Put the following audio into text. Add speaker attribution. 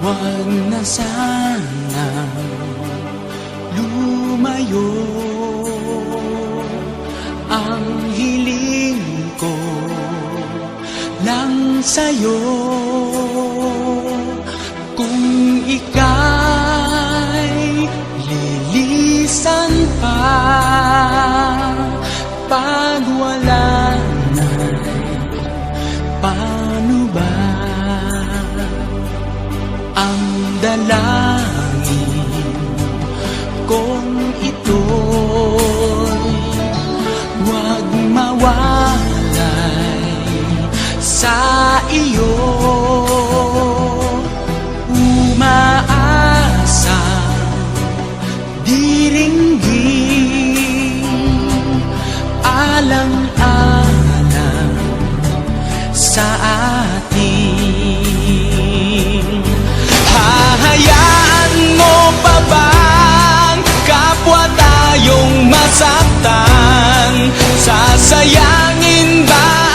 Speaker 1: Huwag na sanang lumayo. Ang hiling ko lang sa'yo, kung ika'y lilisan pa, pag wala na'y paano ba? Ang dalangin kong ito'y huwag mawalay sa iyo. Umaasa, diringgin, alang-alang sa atin. Hahayaan mo pa bang kapwa tayong masaktan? Sasayangin ba